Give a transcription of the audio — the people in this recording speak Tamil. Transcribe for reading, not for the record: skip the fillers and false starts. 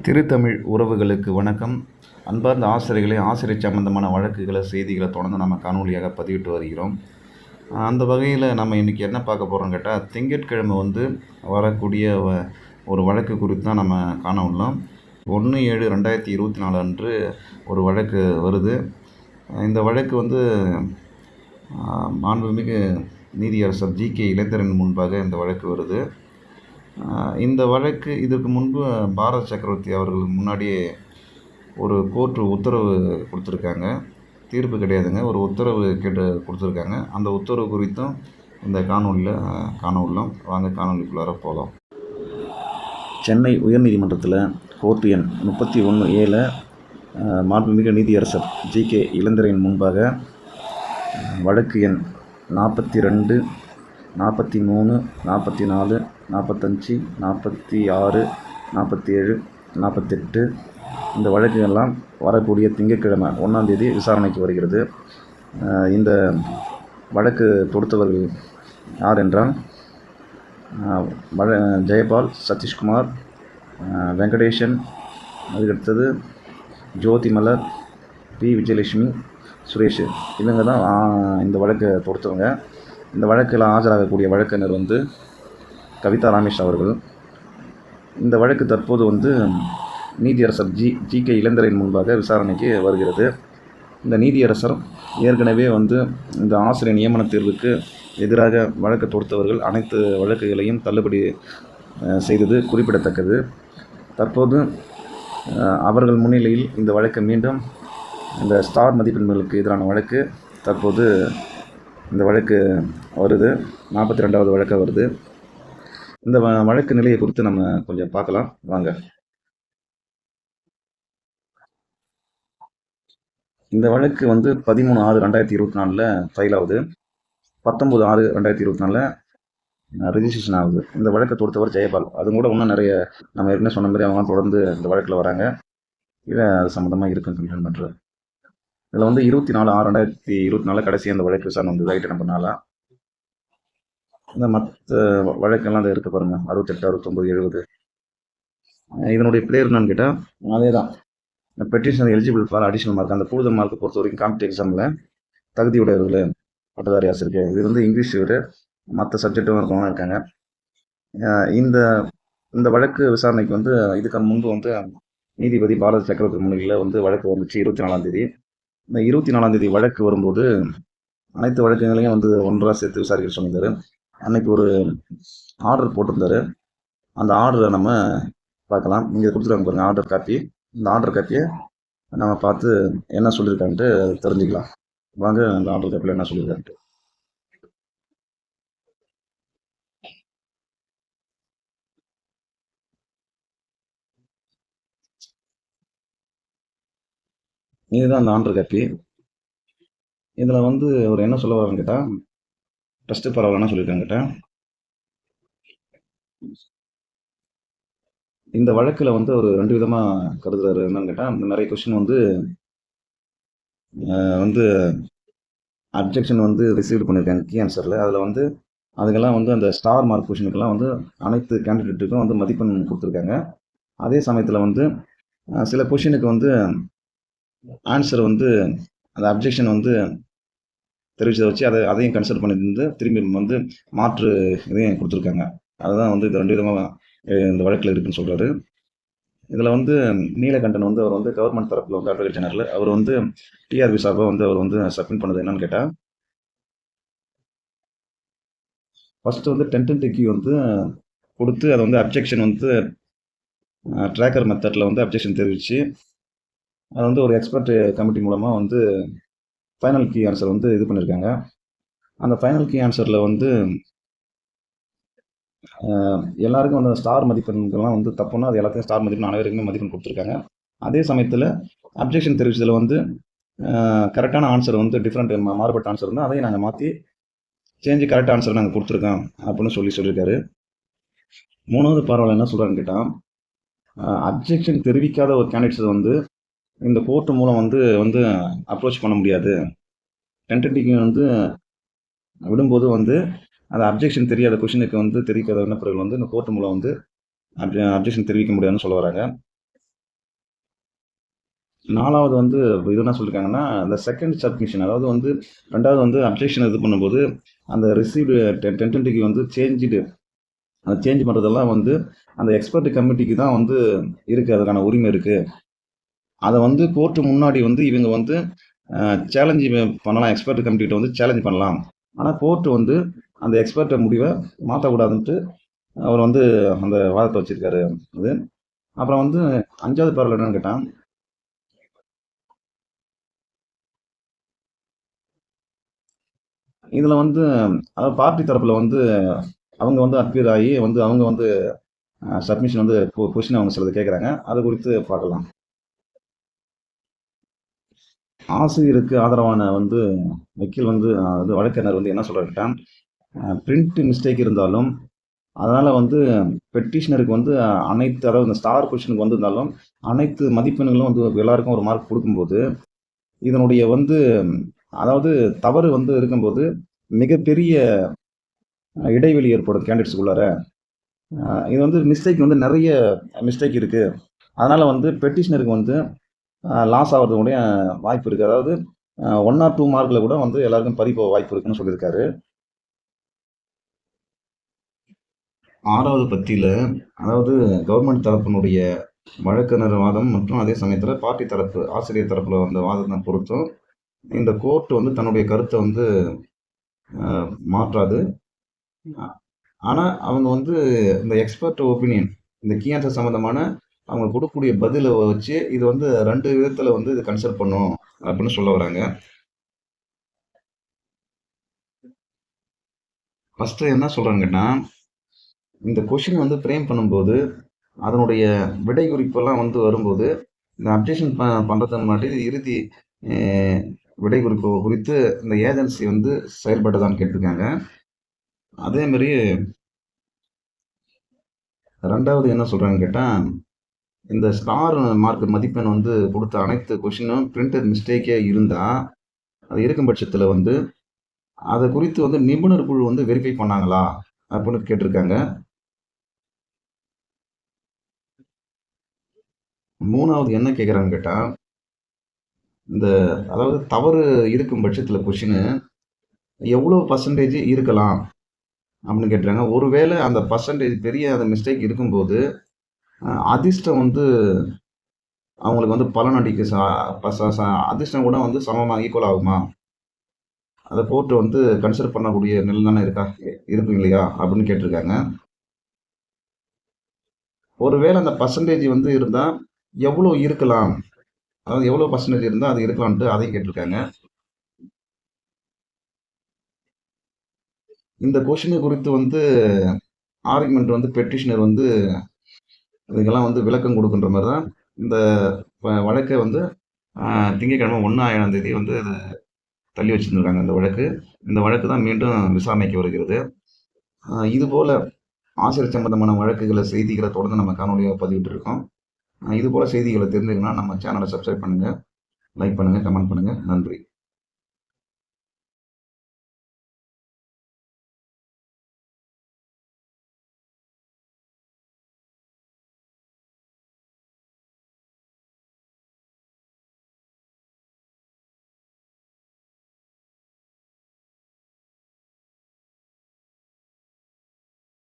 திருத்தமிழ் உறவுகளுக்கு வணக்கம். அன்பார்ந்த ஆசிரியர்களே, ஆசிரியர் சம்பந்தமான வழக்குகளை செய்திகளை தொடர்ந்து நம்ம காணொலியாக பதிவிட்டு வருகிறோம். அந்த வகையில் நம்ம இன்றைக்கி என்ன பார்க்க போகிறோம்னு கேட்டால், திங்கட்கிழமை வரக்கூடிய ஒரு வழக்கு குறித்து தான் நம்ம காண உள்ளோம். 1/7/2024 அன்று ஒரு வழக்கு வருது. இந்த வழக்கு மாண்புமிகு நீதியரசர் ஜி.கே. இளந்திரன் முன்பாக இந்த வழக்கு வருது. இந்த வழக்கு இதற்கு முன்பு பாரத் சக்கரவர்த்தி அவர்கள் முன்னாடியே ஒரு கோர்ட்டு உத்தரவு கொடுத்துருக்காங்க. தீர்ப்பு கிடையாதுங்க, ஒரு உத்தரவு கொடுத்துருக்காங்க. அந்த உத்தரவு குறித்தும் இந்த காணொலியில் காண உள்ளோம். வாங்க காணொலிக்குள்ளார போகலாம். சென்னை உயர்நீதிமன்றத்தில் கோர்ட்டு எண் 31/7 மாண்புமிகு நீதியரசர் ஜி.கே. இளந்திரன் முன்பாக வழக்கு எண் 42, 43, 44, 45, 46, 47, 48 இந்த வழக்குகள்லாம் வரக்கூடிய திங்கட்கிழமை 1ஆம் தேதி விசாரணைக்கு வருகிறது. இந்த வழக்கு தொடுத்தவர்கள் யார் என்றால் ஜெயபால், சதீஷ்குமார், வெங்கடேஷன், அதுக்கடுத்தது ஜோதிமலர், பி. விஜயலட்சுமி, சுரேஷ். இவங்க தான் இந்த வழக்கை தொடுத்தவங்க. இந்த வழக்கில் ஆஜராகக்கூடிய வழக்கறிஞர் கவிதா ராமேஷ் அவர்கள். இந்த வழக்கு தற்போது நீதியரசர் ஜி.கே. இளந்திரன் முன்பாக விசாரணைக்கு வருகிறது. இந்த நீதியரசர் ஏற்கனவே இந்த ஆசிரியர் நியமன தேர்வுக்கு எதிராக வழக்கு தொடுத்தவர்கள் அனைத்து வழக்குகளையும் தள்ளுபடி செய்தது குறிப்பிடத்தக்கது. தற்போது அவர்கள் முன்னிலையில் இந்த வழக்கு மீண்டும் இந்த ஸ்டார் மதிப்பெண்களுக்கு எதிரான வழக்கு தற்போது இந்த வழக்கு வருது. 42வது வழக்காக வருது. இந்த வழக்கு நிலையை குறித்து நம்ம கொஞ்சம் பார்க்கலாம் வாங்க. இந்த வழக்கு 13/6/2024 ஃபைல் ஆகுது. 19/6/2024 ரெஜிஸ்ட்ரேஷன் ஆகுது. இந்த வழக்கை தொடுத்தவர் ஜெயபால். அது கூட இன்னும் நிறைய நம்ம ஏற்கனவே சொன்ன மாதிரி அவங்க தொடர்ந்து இந்த வழக்கில் வராங்க. இதை அது சம்மந்தமாக இருக்குன்னு கம்ப்ளைண்ட் பண்ணுறாரு. இதில் 24/6/2024 கடைசி அந்த வழக்கு விசாரணை வந்தது. Item number 4. இந்த மற்ற வழக்கெல்லாம் அதை இருக்க பாருங்கள், 68, 69, 70. இதனுடைய பிளேயர் என்னன்னு கேட்டால் அதே தான். Petitioner eligible for additional mark, அந்த கூடுதல் மார்க்கை பொறுத்த வரைக்கும் காம்படிட்டிவ் எக்ஸாமில் தகுதியுடையவர்கள் பட்டதாரி ஆசிரியர். இது இங்கிலீஷ் விட மற்ற சப்ஜெக்டும் இருக்கவங்க இருக்காங்க. இந்த இந்த வழக்கு விசாரணைக்கு இதுக்கு முன்பு நீதிபதி பாரத் சக்கரவர்த்தி முன்னிலையில் வழக்கு வந்துச்சு 24ஆம் தேதி. இந்த 24ஆம் தேதி வழக்கு வரும்போது அனைத்து வழக்குகளையும் ஒன்றாக சேர்த்து விசாரிக்க சொல்லியிருந்தார். அன்னைக்கு ஒரு ஆர்டர் போட்டிருந்தார். அந்த ஆர்டரை நம்ம பார்க்கலாம். நீங்கள் கொடுத்துருக்காங்க பாருங்கள் ஆர்டர் காப்பி. இந்த ஆர்டர் காப்பியை நம்ம பார்த்து என்ன சொல்லியிருக்கான்ட்டு தெரிஞ்சுக்கலாம். வாங்க அந்த ஆர்டர் காப்பியில் என்ன சொல்லியிருக்கான்ட்டு. இதுதான் அந்த ஆர்டர் காப்பி. இதில் அவர் என்ன சொல்ல வரான்னு கேட்டால், ஃபஸ்ட்டு பரவாயில்லன்னா சொல்லியிருக்காங்க கேட்டால், இந்த வழக்கில் ஒரு 2 விதமாக கருதுறாரு. என்னன்னு கேட்டால், நிறைய கொஸ்டின் அப்ஜெக்ஷன் ரிசீவ் பண்ணியிருக்காங்க கீ ஆன்சரில். அதில் அதுக்கெல்லாம் அந்த ஸ்டார் மார்க் கொஷினுக்கெல்லாம் அனைத்து கேண்டிடேட்டுக்கும் மதிப்பெண் கொடுத்துருக்காங்க. அதே சமயத்தில் சில கொஷினுக்கு ஆன்சர் அந்த அப்ஜெக்ஷன் தெரிவிச்சதை வச்சு அதையும் கன்சிடர் பண்ணிட்டு திரும்பி மாற்று இதையும் கொடுத்துருக்காங்க. அதுதான் இது 2 விதமாக இந்த வழக்கில் இருக்குன்னு சொல்கிறாரு. இதில் நீலகண்டன் அவர் கவர்மெண்ட் தரப்பில் அட்வொகேட் ஜெனரல். அவர் டிஆர்பி சார்பாக அவர் சப்மிட் பண்ணது என்னன்னு கேட்டால், ஃபஸ்ட்டு டென்டென்ட் கீ கொடுத்து அதை அப்ஜெக்ஷன் ட்ராக்கர் மெத்தடில் அப்ஜெக்ஷன் தெரிவித்து அது ஒரு எக்ஸ்பர்ட் கமிட்டி மூலமாக ஃபைனல் கீ ஆன்சர் இது பண்ணியிருக்காங்க. அந்த ஃபைனல் கீ ஆன்சரில் எல்லாருக்கும் ஸ்டார் மதிப்பெண்கள்லாம் தப்புன்னா அது எல்லாத்தையும் ஸ்டார் மதிப்பெண் அனைவருக்குமே மதிப்பெண் கொடுத்துருக்காங்க. அதே சமயத்தில் அப்ஜெக்ஷன் தெரிவித்ததில் கரெக்டான ஆன்சர் டிஃப்ரெண்ட் மாறுபட்ட ஆன்சர் அதையும் நாங்கள் மாற்றி சேஞ்சு கரெக்ட் ஆன்சர் நாங்கள் கொடுத்துருக்கோம் அப்படின்னு சொல்லியிருக்காரு. 3வது பரவாயில்ல என்ன சொல்கிறான்னு கேட்டால், அப்ஜெக்ஷன் தெரிவிக்காத ஒரு கேண்டிடேட்ஸ் இந்த கோர்ட்டு மூலம் அப்ரோச் பண்ண முடியாது. டென்டென்டிக்கு விடும்போது அந்த அப்ஜெக்ஷன் தெரியாத கொஷினுக்கு தெரிவிக்காத விண்ணப்பர்கள் இந்த கோர்ட்டு மூலம் அப்ஜெக்ஷன் தெரிவிக்க முடியாதுன்னு சொல்ல வராங்க. 4வது வந்து இது என்ன சொல்லியிருக்காங்கன்னா, அந்த செகண்ட் சப்மிஷன் அதாவது வந்து 2வது வந்து அப்ஜெக்ஷன் இது பண்ணும்போது, அந்த ரிசீவ்டு டென்டென்டிக்கு வந்து அந்த சேஞ்ச் பண்ணுறதெல்லாம் வந்து அந்த எக்ஸ்பர்ட் கமிட்டிக்கு தான் வந்து இருக்குது, அதுக்கான உரிமை இருக்குது. அதை வந்து கோர்ட்டு முன்னாடி வந்து இவங்க வந்து சேலஞ்சு பண்ணலாம், எக்ஸ்பர்ட் கமிட்டிகிட்ட வந்து சேலஞ்ச் பண்ணலாம். ஆனால் கோர்ட்டு வந்து அந்த எக்ஸ்பர்ட் முடிவை மாற்றக்கூடாதுன்ட்டு அவர் வந்து அந்த வாதத்தை வச்சிருக்காரு. இது அப்புறம் வந்து 5வது பேரல் என்னன்னு கேட்டால், இதில் வந்து அதாவது பார்ட்டி தரப்பில் வந்து அவங்க வந்து அப்பீர் ஆகி வந்து அவங்க வந்து சப்மிஷன் வந்து கொஸ்டின் அவங்க சிலது கேட்குறாங்க. அது குறித்து பார்க்கலாம். ஆசிரியருக்கு ஆதரவான வந்து வக்கீல் வந்து வழக்கறிஞர் வந்து என்ன சொல்றாருன்னா, பிரிண்ட் மிஸ்டேக் இருந்தாலும் அதனால் வந்து பெட்டிஷனருக்கு வந்து அனைத்து அதாவது இந்த ஸ்டார் கொஸ்டினுக்கு வந்திருந்தாலும் அனைத்து மதிப்பெண்களும் வந்து எல்லாருக்கும் ஒரு மார்க் கொடுக்கும்போது இதனுடைய வந்து அதாவது தவறு வந்து இருக்கும்போது மிகப்பெரிய இடைவெளி ஏற்படும் கேண்டிடேட்ஸுக்குள்ளார. இது வந்து மிஸ்டேக் வந்து நிறைய மிஸ்டேக் இருக்குது, அதனால் வந்து பெட்டிஷனருக்கு வந்து லாஸ் ஆகிறதுடைய வாய்ப்பு இருக்குது. அதாவது 1 or 2 மார்க்கில் கூட வந்து எல்லாருக்கும் பறிப்போக வாய்ப்பு இருக்குன்னு சொல்லியிருக்காரு. 6வது பத்தியில் அதாவது கவர்மெண்ட் தரப்பினுடைய வழக்கறிஞர் வாதம் மற்றும் அதே சமயத்தில் பார்ட்டி தரப்பு ஆசிரியர் தரப்பில் வந்த வாதத்தை பொறுத்தும் இந்த கோர்ட் வந்து தன்னுடைய கருத்தை வந்து மாற்றாது. ஆனால் அவங்க வந்து இந்த எக்ஸ்பர்ட் ஒப்பீனியன் இந்த கீ ஆன்சர் சம்மந்தமான அவங்க கொடுக்கக்கூடிய பதிலை வச்சு இது வந்து 2 விதத்தில் வந்து இது கன்சிடர் பண்ணும் அப்படின்னு சொல்ல வராங்க. ஃபஸ்ட்டு என்ன சொல்கிறாங்கன்னா, இந்த கொஷின் வந்து ஃப்ரேம் பண்ணும்போது அதனுடைய விடை குறிப்பெல்லாம் வந்து வரும்போது இந்த அப்ஜெக்ஷன் பண்ணுறது முன்னாடி இறுதி விடை குறிப்பு குறித்து இந்த ஏஜென்சி வந்து செயல்பட்டதான்னு கேட்டிருக்காங்க. அதேமாரி 2வது என்ன சொல்கிறாங்கன்னு கேட்டால், இந்த ஸ்டார் மார்க் மதிப்பெண் வந்து கொடுத்த அனைத்து கொஷினும் பிரிண்டட் மிஸ்டேக்கே இருந்தால் அது இருக்கும் பட்சத்தில் வந்து அதை குறித்து வந்து நிபுணர் குழு வந்து வெரிஃபை பண்ணாங்களா அப்படின்னு கேட்டிருக்காங்க. 3வது என்ன கேட்குறாங்கன்னு கேட்டால், இந்த அதாவது தவறு இருக்கும் பட்சத்தில் கொஷினு எவ்வளோ பர்சன்டேஜ் இருக்கலாம் அப்படின்னு கேட்டுறாங்க. ஒருவேளை அந்த பர்சன்டேஜ் பெரிய அந்த மிஸ்டேக் இருக்கும்போது அதிர்ஷ்டம் வந்து அவங்களுக்கு வந்து பலன் அடிக்க அதிர்ஷ்டம் கூட வந்து சமமாக ஈக்குவல் ஆகுமா, அதை கோர்ட்டு வந்து கன்சிடர் பண்ணக்கூடிய நிலை தானே இருக்கும் இல்லையா அப்படின்னு கேட்டிருக்காங்க. ஒருவேளை அந்த பர்சன்டேஜ் வந்து இருந்தால் எவ்வளோ இருக்கலாம், அதாவது எவ்வளோ பர்சன்டேஜ் இருந்தால் அது இருக்கலாம்ட்டு அதையும் கேட்டிருக்காங்க. இந்த கொஷினை குறித்து வந்து ஆர்குமெண்ட் வந்து பெட்டிஷனர் வந்து இதுக்கெல்லாம் வந்து விளக்கம் கொடுக்குன்ற மாதிரி தான் இந்த வழக்கை வந்து திங்கட்கிழமை 1ஆம் தேதி வந்து அது தள்ளி வச்சுருந்துருக்காங்க. இந்த வழக்கு தான் மீண்டும் விசாரணைக்கு வருகிறது. இதுபோல் ஆசிரியர் சம்பந்தமான வழக்குகளை செய்திகளை தொடர்ந்து நம்ம காணொலியாக பதிவிட்டு இருக்கோம். இதுபோல் செய்திகளை தெரிஞ்சுக்கணும்னா நம்ம சேனலை சப்ஸ்கிரைப் பண்ணுங்கள், லைக் பண்ணுங்கள், கமெண்ட் பண்ணுங்கள். நன்றி.